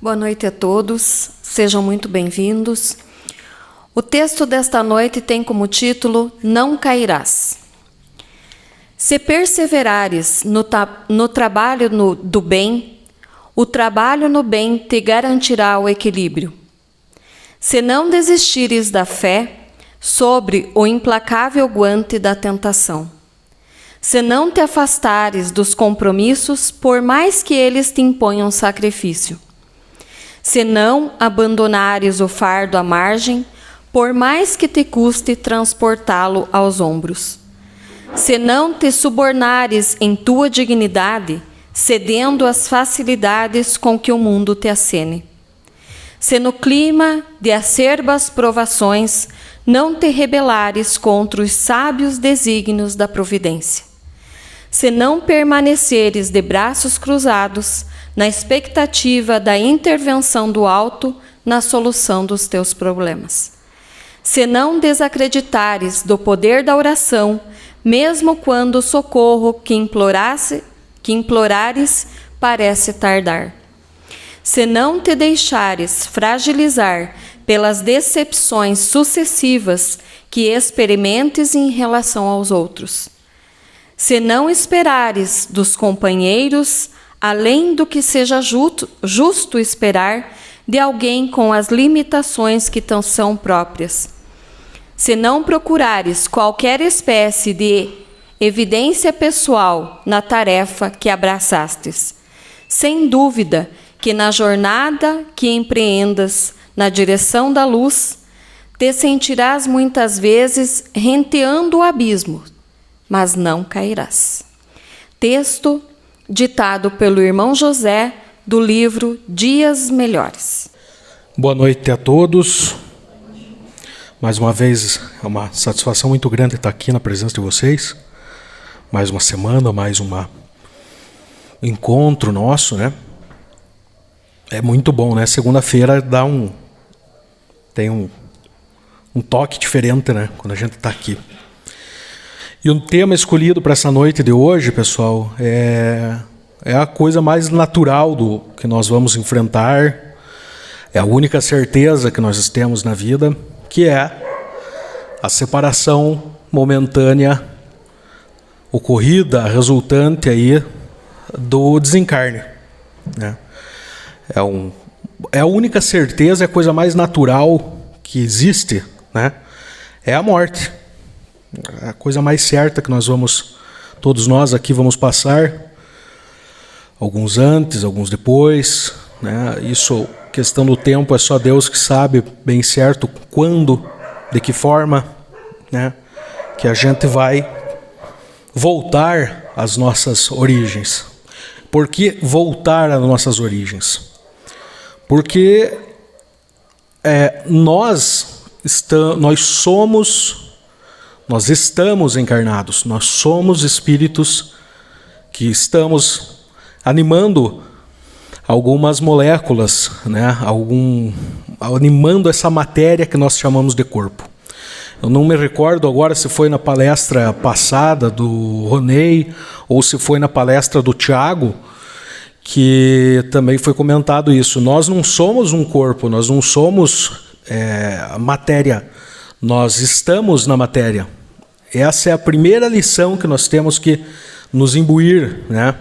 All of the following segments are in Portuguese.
Boa noite a todos, sejam muito bem-vindos. O texto desta noite tem como título Não Cairás. Se perseverares no trabalho do bem, o trabalho no bem te garantirá o equilíbrio. Se não desistires da fé sobre o implacável guante da tentação, se não te afastares dos compromissos, por mais que eles te imponham sacrifício, se não abandonares o fardo à margem, por mais que te custe transportá-lo aos ombros, se não te subornares em tua dignidade, cedendo às facilidades com que o mundo te acene, se no clima de acerbas provações não te rebelares contra os sábios desígnios da providência, se não permaneceres de braços cruzados na expectativa da intervenção do alto na solução dos teus problemas, se não desacreditares do poder da oração, mesmo quando o socorro que implorares parece tardar, se não te deixares fragilizar pelas decepções sucessivas que experimentes em relação aos outros, se não esperares dos companheiros além do que seja justo esperar de alguém com as limitações que te são próprias, se não procurares qualquer espécie de evidência pessoal na tarefa que abraçastes, sem dúvida que na jornada que empreendas na direção da luz, te sentirás muitas vezes renteando o abismo, mas não cairás. Texto ditado pelo irmão José, do livro Dias Melhores. Boa noite a todos. Mais uma vez, é uma satisfação muito grande estar aqui na presença de vocês. Mais uma semana, mais um encontro nosso, né? É muito bom, né? Segunda-feira tem um toque diferente, né? Quando a gente está aqui. E o tema escolhido para essa noite de hoje, pessoal, é a coisa mais natural do que nós vamos enfrentar, é a única certeza que nós temos na vida, que é a separação momentânea ocorrida, resultante aí do desencarne, né? É a única certeza, é a coisa mais natural que existe, né? É a morte. A coisa mais certa que todos nós aqui vamos passar, alguns antes, alguns depois, né? Isso, questão do tempo, é só Deus que sabe bem certo quando, de que forma, né? Que a gente vai voltar às nossas origens. Por que voltar às nossas origens? Porque nós estamos encarnados, nós somos espíritos que estamos animando algumas moléculas, né? Animando essa matéria que nós chamamos de corpo. Eu não me recordo agora se foi na palestra passada do Ronei ou se foi na palestra do Tiago, que também foi comentado isso. Nós não somos um corpo, nós não somos matéria, nós estamos na matéria. Essa é a primeira lição que nós temos que nos imbuir, né?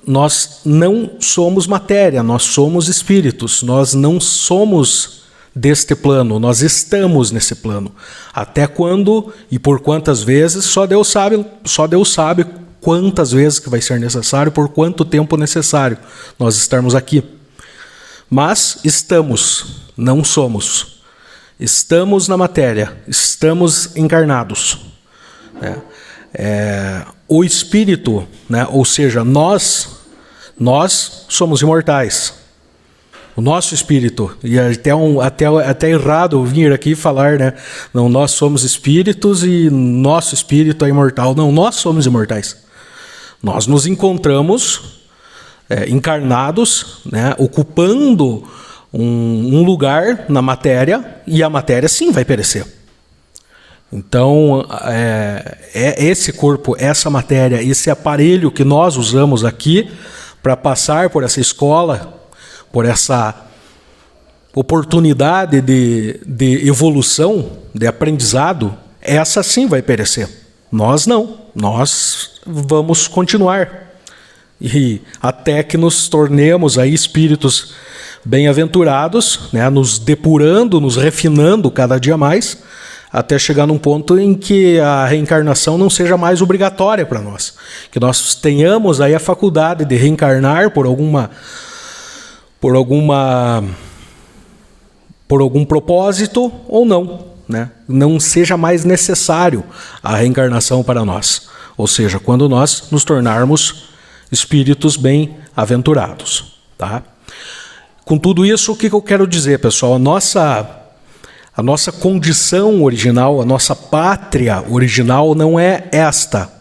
Nós não somos matéria, nós somos espíritos, nós não somos deste plano, nós estamos nesse plano. Até quando e por quantas vezes, só Deus sabe quantas vezes que vai ser necessário, por quanto tempo necessário nós estarmos aqui. Mas estamos, não somos. Estamos na matéria, estamos encarnados. O espírito, né? Ou seja, nós somos imortais. O nosso espírito, e até errado vir aqui falar, né? Não, nós somos espíritos e nosso espírito é imortal. Não, nós somos imortais. Nós nos encontramos encarnados, né? Ocupando um lugar na matéria, e a matéria sim vai perecer. Então, esse corpo, essa matéria, esse aparelho que nós usamos aqui para passar por essa escola por essa oportunidade de evolução, de aprendizado, essa sim vai perecer. Nós não. Nós vamos continuar. E até que nos tornemos aí espíritos bem-aventurados, né, nos depurando, nos refinando cada dia mais, até chegar num ponto em que a reencarnação não seja mais obrigatória para nós. Que nós tenhamos aí a faculdade de reencarnar por algum propósito ou não, né? Não seja mais necessário a reencarnação para nós. Ou seja, quando nós nos tornarmos espíritos bem-aventurados, tá? Com tudo isso, o que eu quero dizer, pessoal? A nossa condição original, a nossa pátria original não é esta.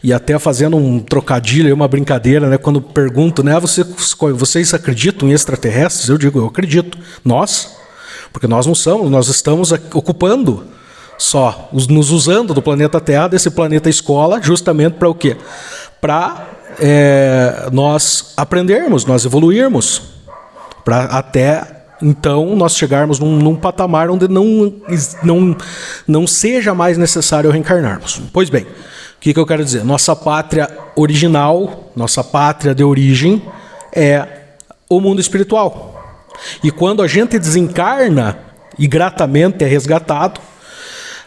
E até fazendo um trocadilho, uma brincadeira, né, quando pergunto, né, vocês acreditam em extraterrestres? Eu digo, eu acredito. Nós? Porque nós não somos, nós estamos ocupando só, nos usando do planeta Terra, desse planeta escola, justamente para o quê? Para nós aprendermos, nós evoluirmos, para até então nós chegarmos num patamar onde não seja mais necessário reencarnarmos. Pois bem, o que eu quero dizer? Nossa pátria original, nossa pátria de origem é o mundo espiritual. E quando a gente desencarna e gratamente é resgatado,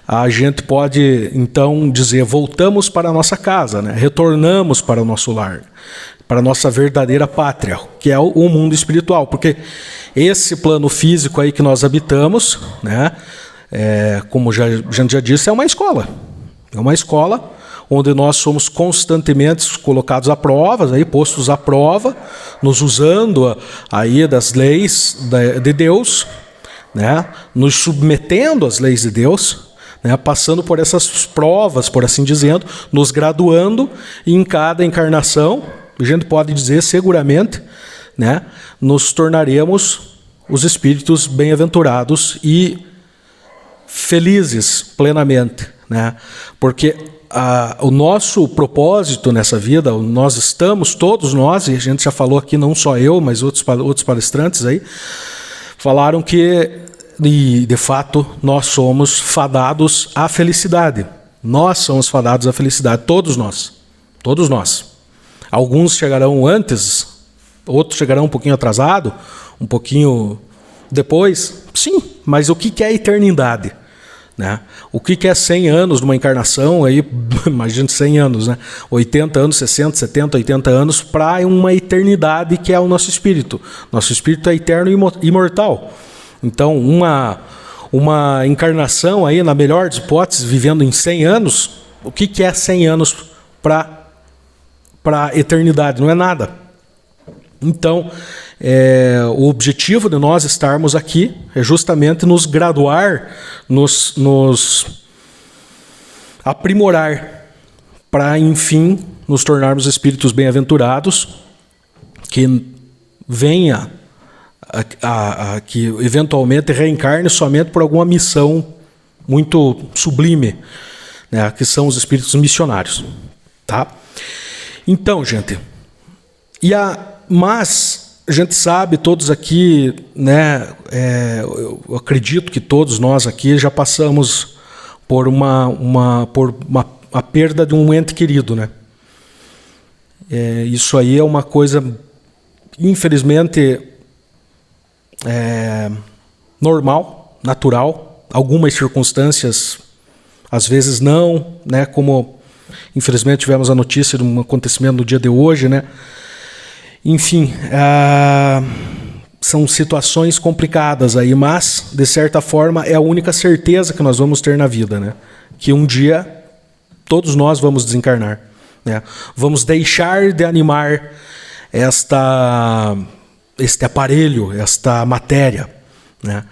a gente pode então dizer, voltamos para a nossa casa, né? Retornamos para o nosso lar, para a nossa verdadeira pátria, que é o mundo espiritual. Porque esse plano físico aí que nós habitamos, né, como a gente já disse, é uma escola. É uma escola onde nós somos constantemente colocados à prova, aí, postos à prova, nos usando aí das leis de Deus, né, nos submetendo às leis de Deus, né, passando por essas provas, por assim dizendo, nos graduando, e em cada encarnação, a gente pode dizer seguramente, né, nos tornaremos os espíritos bem-aventurados e felizes plenamente, né, porque o nosso propósito nessa vida, nós estamos, todos nós, e a gente já falou aqui, não só eu, mas outros palestrantes aí, falaram que, e de fato, nós somos fadados à felicidade. Nós somos fadados à felicidade, todos nós. Todos nós. Alguns chegarão antes, outros chegarão um pouquinho atrasado, um pouquinho depois. Sim, mas o que é a eternidade? Né? O que é 100 anos numa encarnação, aí, imagina 100 anos, né? 80 anos, 60, 70, 80 anos, para uma eternidade que é o nosso espírito. Nosso espírito é eterno e imortal. Então, uma encarnação, aí, na melhor das hipóteses, vivendo em 100 anos, o que é 100 anos para a eternidade? Não é nada. Então, o objetivo de nós estarmos aqui é justamente nos graduar, nos aprimorar, para, enfim, nos tornarmos espíritos bem-aventurados, que venha que eventualmente reencarne somente por alguma missão muito sublime, né, que são os espíritos missionários. Tá? Então, gente, mas a gente sabe, todos aqui, né, eu acredito que todos nós aqui já passamos por a perda de um ente querido, né? Isso aí é uma coisa, infelizmente, normal, natural. Algumas circunstâncias, às vezes não, né? Como infelizmente tivemos a notícia de um acontecimento no dia de hoje, né? Enfim, são situações complicadas aí, mas, de certa forma, é a única certeza que nós vamos ter na vida, né? Que um dia todos nós vamos desencarnar, né? Vamos deixar de animar este aparelho, esta matéria, né?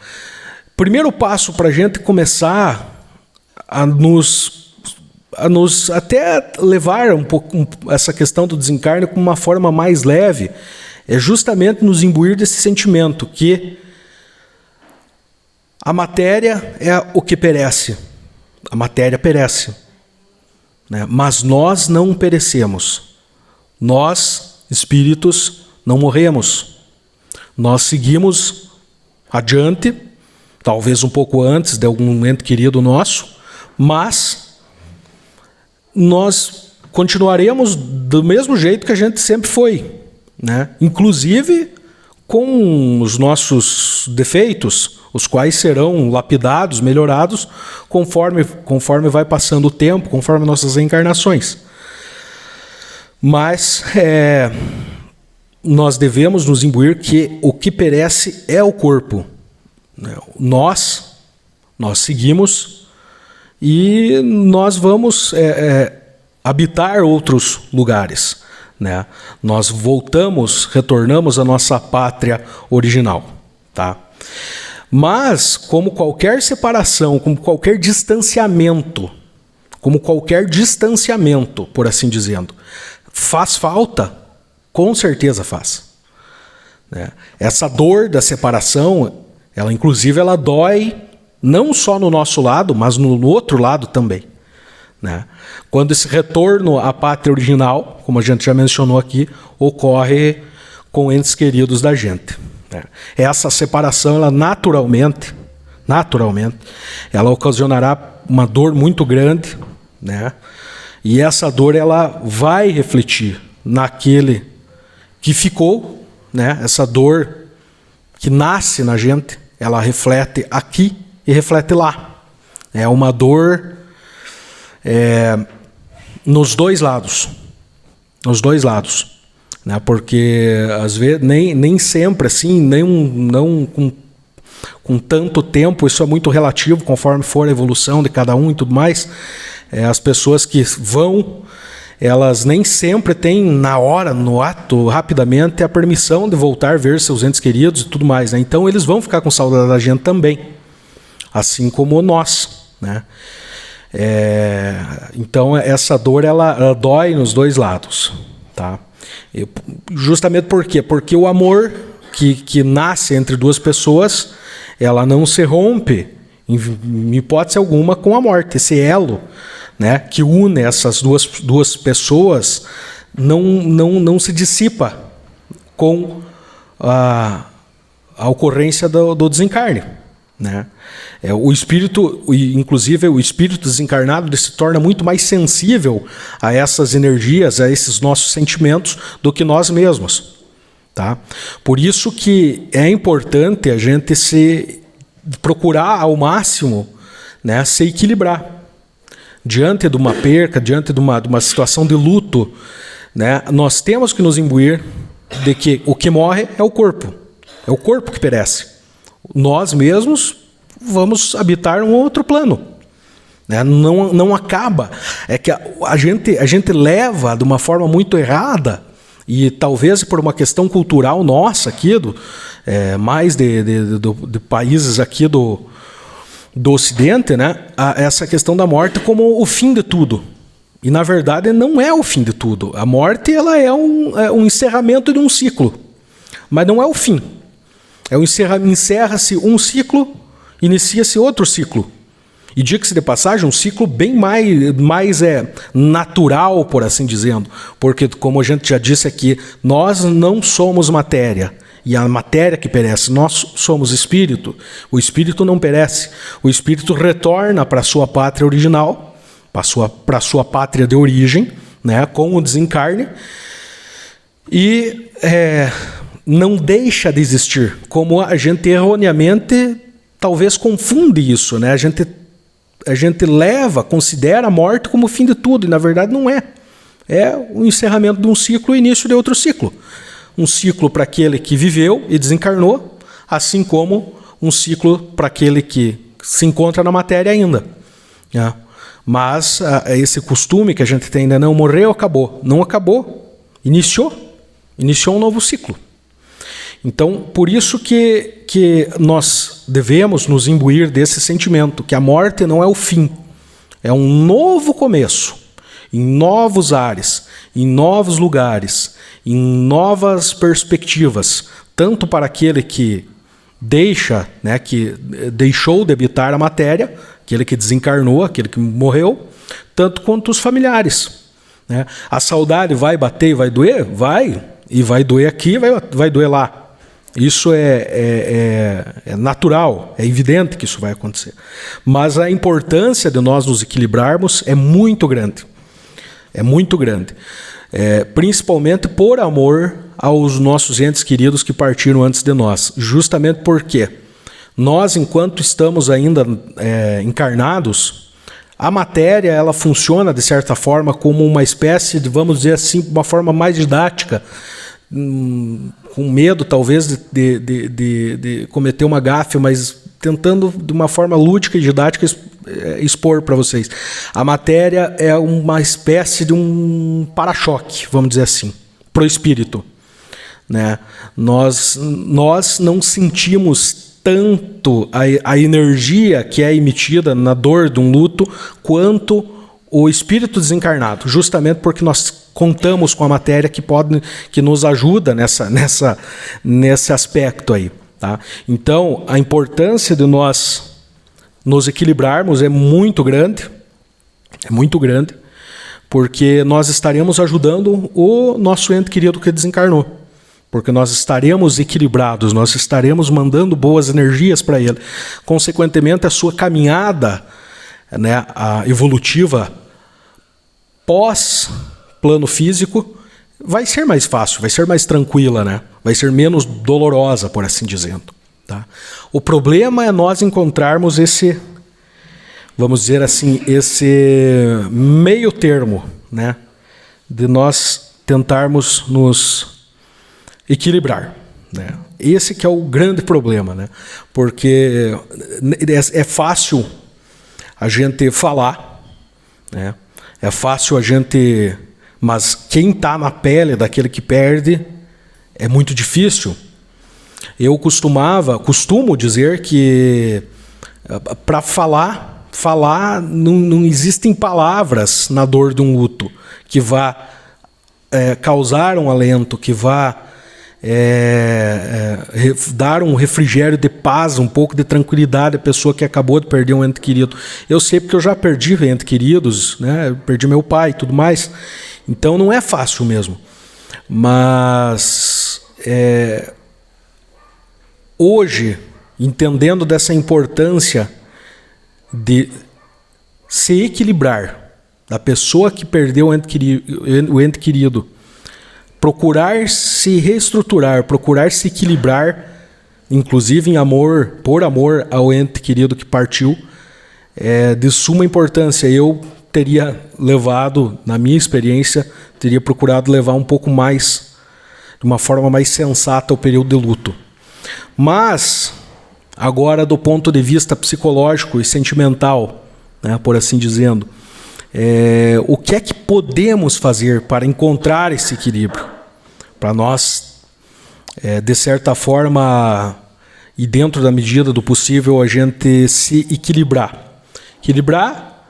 Primeiro passo para a gente começar a nos até levar um pouco essa questão do desencarne com uma forma mais leve, é justamente nos imbuir desse sentimento que a matéria é o que perece. A matéria perece, né? Mas nós não perecemos. Nós, espíritos, não morremos. Nós seguimos adiante, talvez um pouco antes de algum ente querido nosso, mas nós continuaremos do mesmo jeito que a gente sempre foi, né? Inclusive com os nossos defeitos, os quais serão lapidados, melhorados, conforme vai passando o tempo, conforme nossas reencarnações. Mas nós devemos nos imbuir que o que perece é o corpo. Nós seguimos e nós vamos habitar outros lugares, né? Nós retornamos à nossa pátria original, tá? Mas, como qualquer separação, como qualquer distanciamento, por assim dizendo, faz falta, com certeza faz, né? Essa dor da separação, inclusive ela dói não só no nosso lado, mas no outro lado também, né? Quando esse retorno à pátria original, como a gente já mencionou aqui, ocorre com entes queridos da gente, né? Essa separação, ela naturalmente, ela ocasionará uma dor muito grande, né? E essa dor, ela vai refletir naquele que ficou, né? Essa dor que nasce na gente, ela reflete aqui e reflete lá. É uma dor nos dois lados, né? Porque às vezes nem sempre assim, não com tanto tempo, isso é muito relativo, conforme for a evolução de cada um e tudo mais. As pessoas que vão, elas nem sempre têm na hora, no ato, rapidamente, a permissão de voltar a ver seus entes queridos e tudo mais, né? Então eles vão ficar com saudade da gente também, assim como nós, né? Então essa dor, ela dói nos dois lados, tá? Justamente por quê? Porque o amor que nasce entre duas pessoas, ela não se rompe em hipótese alguma com a morte. Esse elo, né, que une essas duas pessoas não se dissipa com a ocorrência do desencarne, né? O espírito, inclusive o espírito desencarnado, ele se torna muito mais sensível a essas energias, a esses nossos sentimentos, do que nós mesmos, tá? Por isso que é importante a gente procurar ao máximo, né, se equilibrar. Diante de uma perca, diante de uma situação de luto, né, nós temos que nos imbuir de que o que morre é o corpo que perece. Nós mesmos vamos habitar um outro plano, né? Não acaba. É que a gente leva de uma forma muito errada, e talvez por uma questão cultural nossa aqui, mais de países aqui do Ocidente, né? Essa questão da morte como o fim de tudo. E na verdade não é o fim de tudo. A morte, ela é um encerramento de um ciclo, mas não é o fim. Encerra-se um ciclo, inicia-se outro ciclo. E diga-se de passagem, um ciclo bem mais natural, por assim dizendo. Porque, como a gente já disse aqui, nós não somos matéria. E a matéria que perece, nós somos espírito. O espírito não perece. O espírito retorna para a sua pátria original, para a sua pátria de origem, né, com o desencarne. E não deixa de existir. Como a gente erroneamente talvez confunde isso, né? A gente considera a morte como o fim de tudo, e na verdade não é. É o encerramento de um ciclo e o início de outro ciclo. Um ciclo para aquele que viveu e desencarnou, assim como um ciclo para aquele que se encontra na matéria ainda, né? Mas esse costume que a gente tem ainda não morreu, acabou. Não acabou, iniciou um novo ciclo. Então, por isso que nós devemos nos imbuir desse sentimento, que a morte não é o fim, é um novo começo, em novos ares, em novos lugares, em novas perspectivas, tanto para aquele que que deixou de habitar a matéria, aquele que desencarnou, aquele que morreu, tanto quanto os familiares, né? A saudade vai bater e vai doer? Vai. E vai doer aqui, vai doer lá. Isso é natural, é evidente que isso vai acontecer. Mas a importância de nós nos equilibrarmos é muito grande. É muito grande. Principalmente por amor aos nossos entes queridos que partiram antes de nós. Justamente porque nós, enquanto estamos ainda encarnados, a matéria ela funciona, de certa forma, como uma espécie de, vamos dizer assim, uma forma mais didática, com medo, talvez, de cometer uma gafe, mas tentando, de uma forma lúdica e didática, expor para vocês. A matéria é uma espécie de um para-choque, vamos dizer assim, para o espírito. Né? Nós não sentimos tanto a energia que é emitida na dor de um luto quanto o espírito desencarnado, justamente porque nós contamos com a matéria que nos ajuda nesse aspecto aí. Tá? Então, a importância de nós nos equilibrarmos é muito grande, porque nós estaremos ajudando o nosso ente querido que desencarnou. Porque nós estaremos equilibrados, nós estaremos mandando boas energias para ele. Consequentemente, a sua caminhada, né, a evolutiva pós-plano físico vai ser mais fácil, vai ser mais tranquila, né? Vai ser menos dolorosa, por assim dizendo. Tá? O problema é nós encontrarmos esse, vamos dizer assim, esse meio termo, né, de nós tentarmos nos equilibrar, né? Esse que é o grande problema, né? Porque é fácil a gente falar, né? É fácil a gente, mas quem está na pele daquele que perde é muito difícil. Eu costumo dizer que para falar não existem palavras na dor de um luto que vá causar um alento, que vá dar um refrigério de paz, um pouco de tranquilidade à pessoa que acabou de perder um ente querido. Eu sei porque eu já perdi entes queridos, né? Eu perdi meu pai e tudo mais. Então não é fácil mesmo. Mas hoje, entendendo dessa importância de se equilibrar, da pessoa que perdeu o ente querido, procurar se reestruturar, procurar se equilibrar, inclusive em amor, por amor ao ente querido que partiu, é de suma importância. Eu teria levado, na minha experiência, teria procurado levar um pouco mais, de uma forma mais sensata, o período de luto. Mas, agora do ponto de vista psicológico e sentimental, né, por assim dizendo, o que é que podemos fazer para encontrar esse equilíbrio? Para nós, de certa forma, e dentro da medida do possível, a gente se equilibrar. Equilibrar,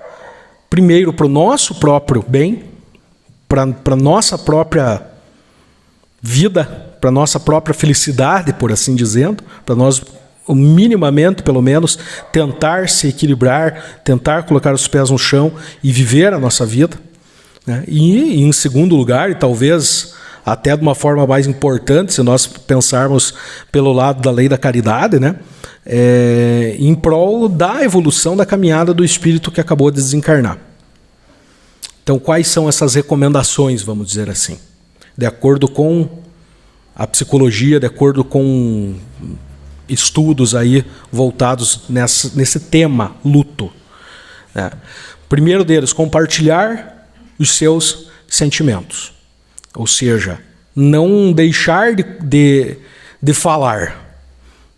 primeiro, para o nosso próprio bem, para a nossa própria vida, para a nossa própria felicidade, por assim dizendo, para nós, minimamente, pelo menos, tentar se equilibrar, tentar colocar os pés no chão e viver a nossa vida. Né? E, em segundo lugar, e talvez até de uma forma mais importante, se nós pensarmos pelo lado da lei da caridade, né? Em prol da evolução da caminhada do espírito que acabou de desencarnar. Então, quais são essas recomendações, vamos dizer assim? De acordo com a psicologia, de acordo com estudos aí voltados nesse tema, luto. Né? Primeiro deles, compartilhar os seus sentimentos. Ou seja, não deixar de falar.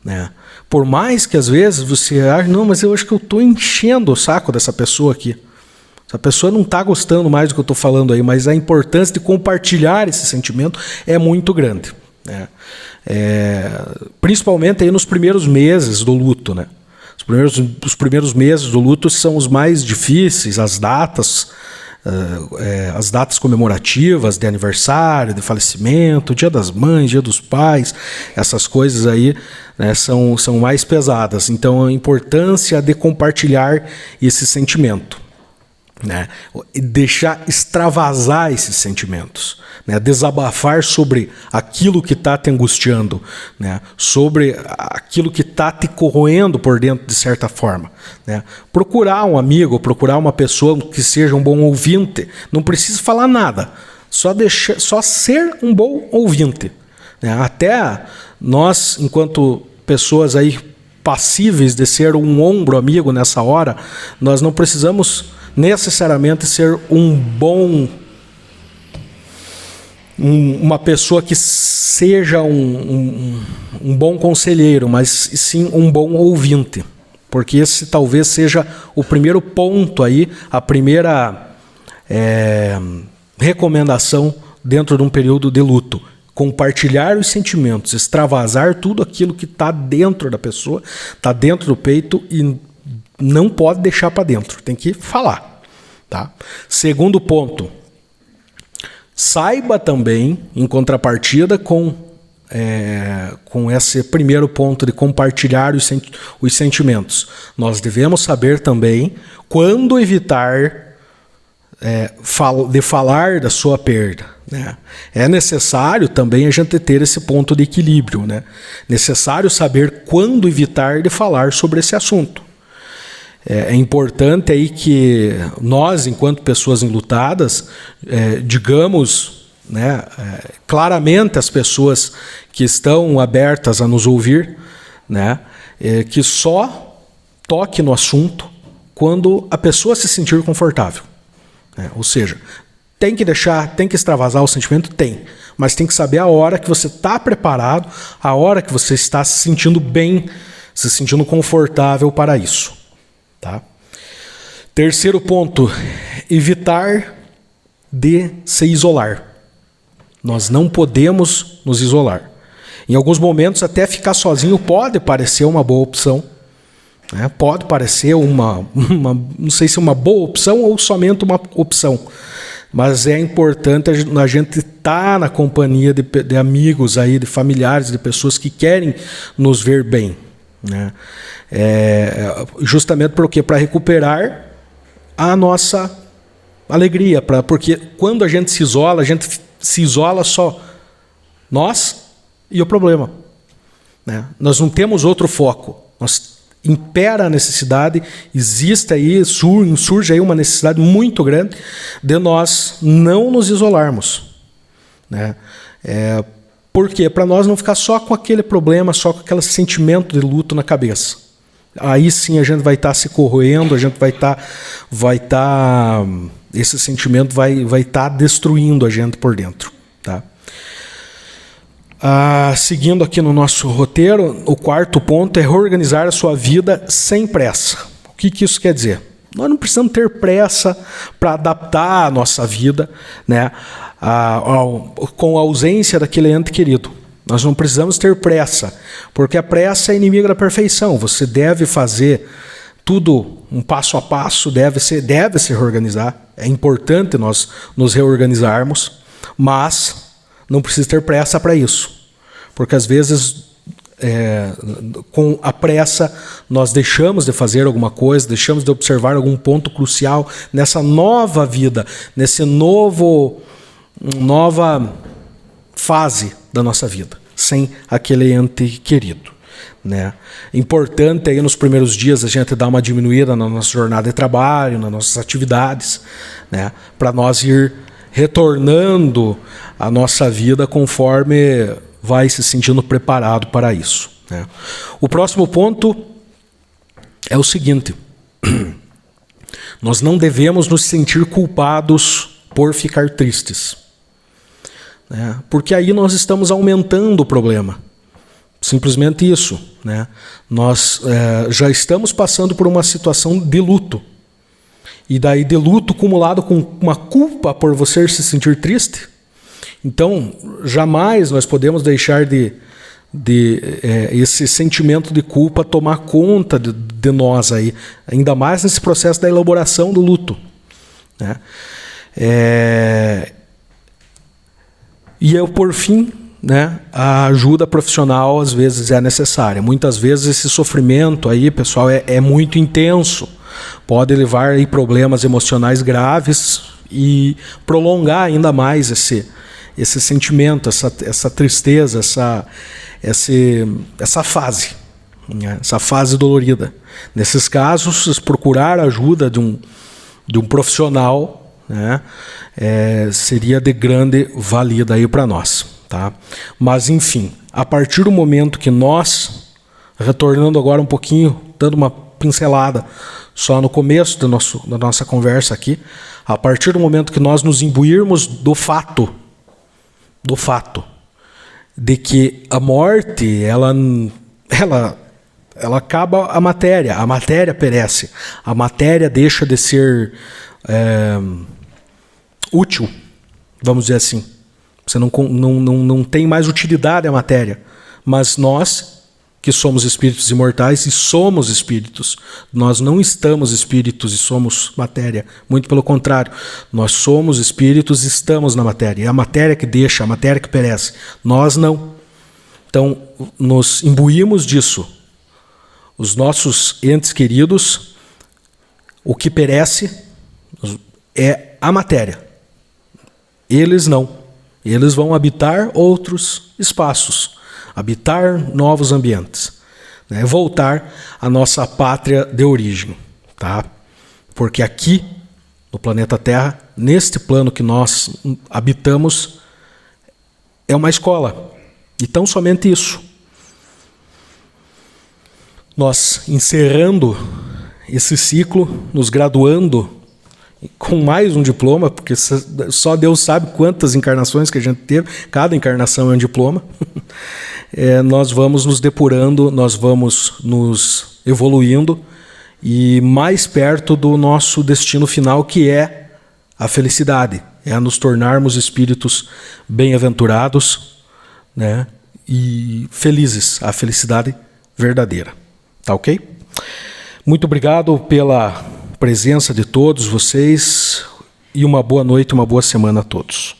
Né? Por mais que às vezes você ache, não, mas eu acho que eu estou enchendo o saco dessa pessoa aqui. Essa pessoa não está gostando mais do que eu estou falando aí, mas a importância de compartilhar esse sentimento é muito grande. Né? Principalmente aí nos primeiros meses do luto. Né? Os primeiros meses do luto são os mais difíceis, as datas comemorativas de aniversário, de falecimento, Dia das Mães, Dia dos Pais, essas coisas aí, né, são mais pesadas. Então, a importância de compartilhar esse sentimento. né? Deixar extravasar esses sentimentos, né? Desabafar sobre aquilo que está te angustiando, né? Sobre aquilo que está te corroendo por dentro de certa forma, né? Procurar um amigo, procurar uma pessoa que seja um bom ouvinte, não precisa falar nada, só ser um bom ouvinte, né? Até nós, enquanto pessoas aí passíveis de ser um ombro amigo nessa hora, nós não precisamos necessariamente ser uma pessoa que seja um bom conselheiro, mas sim um bom ouvinte, porque esse talvez seja o primeiro ponto aí, a primeira recomendação dentro de um período de luto. Compartilhar os sentimentos, extravasar tudo aquilo que está dentro da pessoa, está dentro do peito e não pode deixar para dentro, tem que falar. Tá? Segundo ponto, saiba também, em contrapartida com esse primeiro ponto de compartilhar os sentimentos, nós devemos saber também quando evitar de falar da sua perda, né? É necessário também a gente ter esse ponto de equilíbrio, né? Necessário saber quando evitar de falar sobre esse assunto. É importante aí que nós, enquanto pessoas enlutadas, digamos, né, claramente às pessoas que estão abertas a nos ouvir, né, que só toque no assunto quando a pessoa se sentir confortável. Ou seja, tem que extravasar o sentimento? Tem. Mas tem que saber a hora que você está preparado, a hora que você está se sentindo bem, se sentindo confortável para isso. Tá? Terceiro ponto, evitar de se isolar. Nós não podemos nos isolar. Em alguns momentos, até ficar sozinho pode parecer uma boa opção. Pode parecer não sei se uma boa opção ou somente uma opção, mas é importante a gente estar na companhia de amigos, aí, de familiares, de pessoas que querem nos ver bem, né? Justamente para recuperar a nossa alegria, porque quando a gente se isola só nós e o problema, né? Nós não temos outro foco, impera a necessidade, surge aí uma necessidade muito grande de nós não nos isolarmos, né? Por quê? Para nós não ficar só com aquele problema, só com aquele sentimento de luto na cabeça. Aí sim a gente vai estar se corroendo, a gente esse sentimento vai estar destruindo a gente por dentro, tá? Seguindo aqui no nosso roteiro, o quarto ponto é reorganizar a sua vida sem pressa. O que isso quer dizer? Nós não precisamos ter pressa para adaptar a nossa vida, né, com a ausência daquele ente querido. Nós não precisamos ter pressa, porque a pressa é inimiga da perfeição. Você deve fazer tudo um passo a passo, deve se reorganizar. É importante nós nos reorganizarmos, mas não precisa ter pressa para isso, porque às vezes com a pressa nós deixamos de fazer alguma coisa, deixamos de observar algum ponto crucial nessa nova vida, nessa nova fase da nossa vida, sem aquele ente querido, né? Importante aí nos primeiros dias a gente dar uma diminuída na nossa jornada de trabalho, nas nossas atividades, né? Para nós ir retornando a nossa vida conforme vai se sentindo preparado para isso, né? O próximo ponto é o seguinte: nós não devemos nos sentir culpados por ficar tristes, né? Porque aí nós estamos aumentando o problema. Simplesmente isso, né? Nós já estamos passando por uma situação de luto. E daí de luto acumulado com uma culpa por você se sentir triste. Então, jamais nós podemos deixar de esse sentimento de culpa tomar conta de nós aí, ainda mais nesse processo da elaboração do luto, né? E por fim, né, a ajuda profissional às vezes é necessária. Muitas vezes esse sofrimento aí, pessoal, é muito intenso. pode levar aí problemas emocionais graves e prolongar ainda mais esse sentimento, essa tristeza, essa fase, né? Essa fase dolorida. Nesses casos, procurar a ajuda de um profissional, né, seria de grande valia aí para nós, tá? Mas, enfim, a partir do momento que nós, retornando agora um pouquinho, dando uma pincelada só no começo da nossa conversa aqui, a partir do momento que nós nos imbuirmos do fato de que a morte, ela acaba a matéria perece, a matéria deixa de ser útil, vamos dizer assim. Você não tem mais utilidade a matéria, mas nós, que somos espíritos imortais e somos espíritos, nós não estamos espíritos e somos matéria, muito pelo contrário, nós somos espíritos e estamos na matéria, é a matéria que deixa, a matéria que perece, nós não. Então, nos imbuímos disso. Os nossos entes queridos, o que perece é a matéria. Eles não. Eles vão habitar outros espaços, habitar novos ambientes, né? Voltar à nossa pátria de origem, tá? Porque aqui, no planeta Terra, neste plano que nós habitamos, é uma escola. E tão somente isso. Nós encerrando esse ciclo, nos graduando com mais um diploma, porque só Deus sabe quantas encarnações que a gente teve, cada encarnação é um diploma. Nós vamos nos depurando, nós vamos nos evoluindo e mais perto do nosso destino final, que é a felicidade, é nos tornarmos espíritos bem-aventurados, né, e felizes, a felicidade verdadeira. Tá ok? Muito obrigado pela presença de todos vocês e uma boa noite, uma boa semana a todos.